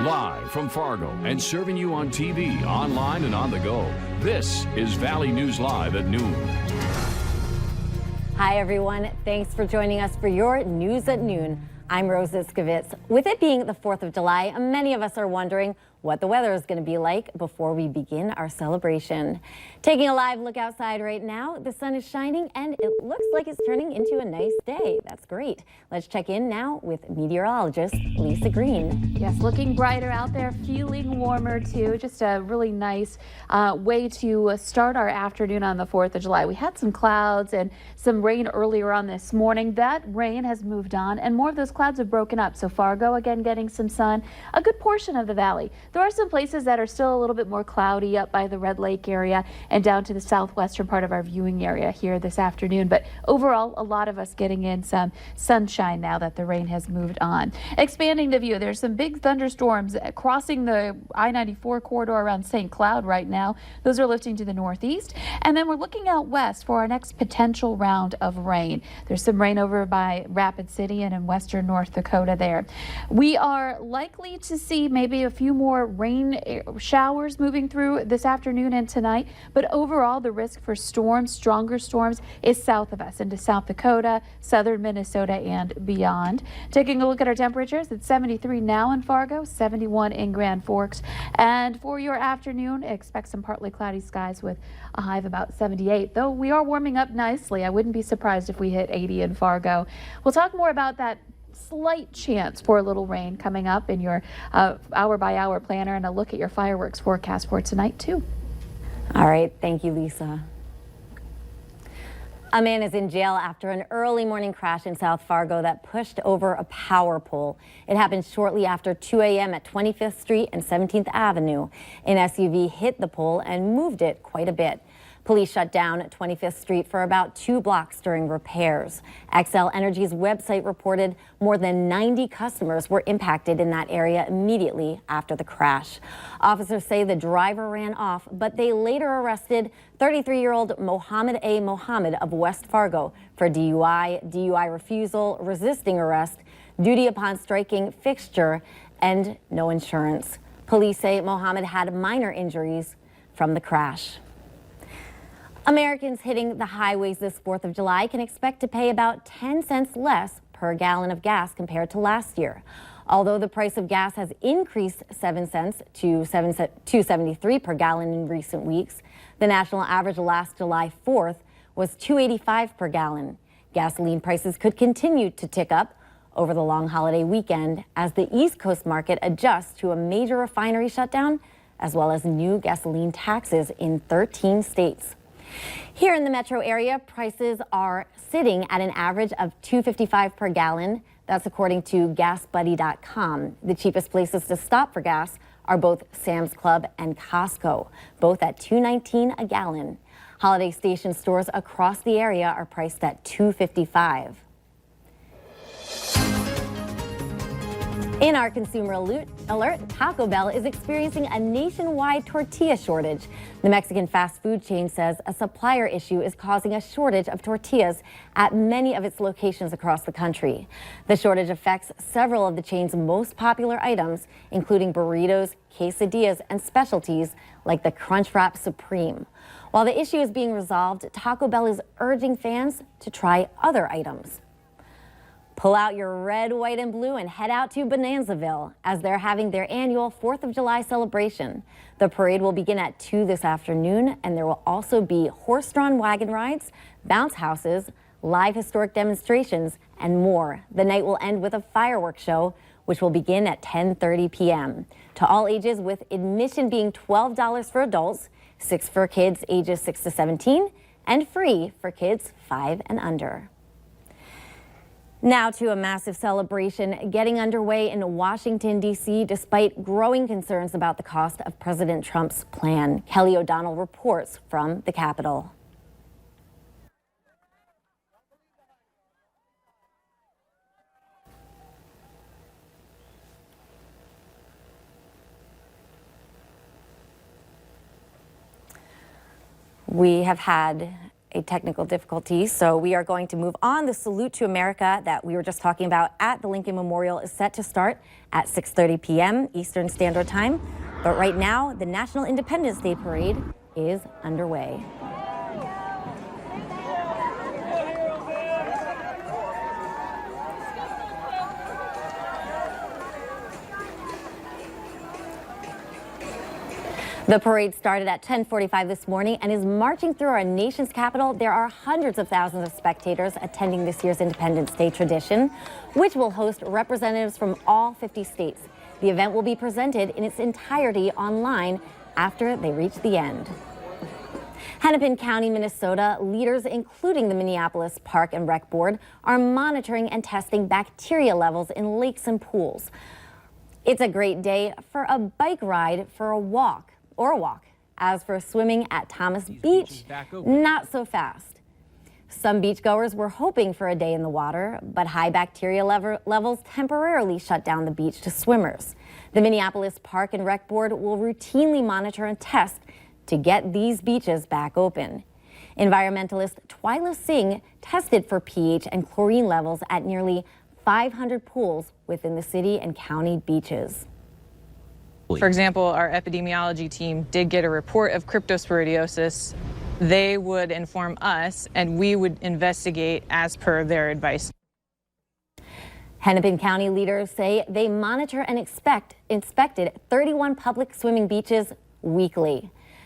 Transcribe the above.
Live from Fargo and serving you on TV, online, and on the go. This is Valley News Live at noon. Hi, everyone. Thanks for joining us for your News at Noon. I'm Rosa Skivitz. With it being the 4th of July, many of us are wondering what the weather is going to be like before we begin our celebration. Taking a live look outside right now, the sun is shining and it looks like it's turning into a nice day. That's great. Let's check in now with meteorologist Lisa Green. Yes, looking brighter out there, feeling warmer too. Just a really nice way to start our afternoon on the 4th of July. We had some clouds and some rain earlier on this morning. That rain has moved on and more of those clouds have broken up. So Fargo again getting some sun, a good portion of the valley. There are some places that are still a little bit more cloudy up by the Red Lake area and down to the southwestern part of our viewing area here this afternoon. But overall, a lot of us getting in some sunshine now that the rain has moved on. Expanding the view, there's some big thunderstorms crossing the I-94 corridor around St. Cloud right now. Those are lifting to the northeast. And then we're looking out west for our next potential round of rain. There's some rain over by Rapid City and in western North Dakota there. We are likely to see maybe a few more rain showers moving through this afternoon and tonight, but overall the risk for storms, stronger storms, is south of us into South Dakota, southern Minnesota and beyond. Taking a look at our temperatures, it's 73 now in Fargo, 71 in Grand Forks, and for your afternoon expect some partly cloudy skies with a high of about 78, though we are warming up nicely. I wouldn't be surprised if we hit 80 in Fargo. We'll talk more about that slight chance for a little rain coming up in your hour-by-hour planner and a look at your fireworks forecast for tonight, too. All right. Thank you, Lisa. A man is in jail after an early morning crash in South Fargo that pushed over a power pole. It happened shortly after 2 a.m. at 25th Street and 17th Avenue. An SUV hit the pole and moved it quite a bit. Police shut down 25th Street for about 2 blocks during repairs. Xcel Energy's website reported more than 90 customers were impacted in that area immediately after the crash. Officers say the driver ran off, but they later arrested 33-year-old Mohammed A. Mohammed of West Fargo for DUI, DUI refusal, resisting arrest, duty upon striking fixture, and no insurance. Police say Mohammed had minor injuries from the crash. Americans hitting the highways this 4th of July can expect to pay about 10 cents less per gallon of gas compared to last year. Although the price of gas has increased 7 cents to $2.73 per gallon in recent weeks, the national average last July 4th was $2.85 per gallon. Gasoline prices could continue to tick up over the long holiday weekend as the East Coast market adjusts to a major refinery shutdown, as well as new gasoline taxes in 13 states. Here in the metro area, prices are sitting at an average of $2.55 per gallon. That's according to GasBuddy.com. The cheapest places to stop for gas are both Sam's Club and Costco, both at $2.19 a gallon. Holiday Station stores across the area are priced at $2.55. In our consumer alert, Taco Bell is experiencing a nationwide tortilla shortage. The Mexican fast food chain says a supplier issue is causing a shortage of tortillas at many of its locations across the country. The shortage affects several of the chain's most popular items, including burritos, quesadillas, and specialties like the Crunchwrap Supreme. While the issue is being resolved, Taco Bell is urging fans to try other items. Pull out your red, white, and blue and head out to Bonanzaville as they're having their annual 4th of July celebration. The parade will begin at 2 this afternoon, and there will also be horse-drawn wagon rides, bounce houses, live historic demonstrations, and more. The night will end with a fireworks show, which will begin at 10:30 p.m. to all ages, with admission being $12 for adults, $6 for kids ages 6 to 17, and free for kids 5 and under. Now to a massive celebration getting underway in Washington, D.C., despite growing concerns about the cost of President Trump's plan. Kelly O'Donnell reports from the Capitol. We have had a technical difficulty, so we are going to move on. The Salute to America that we were just talking about at the Lincoln Memorial is set to start at 6:30 p.m. Eastern Standard Time. But right now, the National Independence Day Parade is underway. The parade started at 10:45 this morning and is marching through our nation's capital. There are hundreds of thousands of spectators attending this year's Independence Day tradition, which will host representatives from all 50 states. The event will be presented in its entirety online after they reach the end. Hennepin County, Minnesota, leaders including the Minneapolis Park and Rec Board are monitoring and testing bacteria levels in lakes and pools. It's a great day for a bike ride, for a walk. As for swimming at Thomas Beach, not so fast. Some beachgoers were hoping for a day in the water, but high bacteria levels temporarily shut down the beach to swimmers. The Minneapolis Park and Rec Board will routinely monitor and test to get these beaches back open. Environmentalist Twyla Singh tested for pH and chlorine levels at nearly 500 pools within the city and county beaches. For example, our epidemiology team did get a report of cryptosporidiosis. They would inform us and we would investigate as per their advice. Hennepin County leaders say they monitor and inspected 31 public swimming beaches weekly.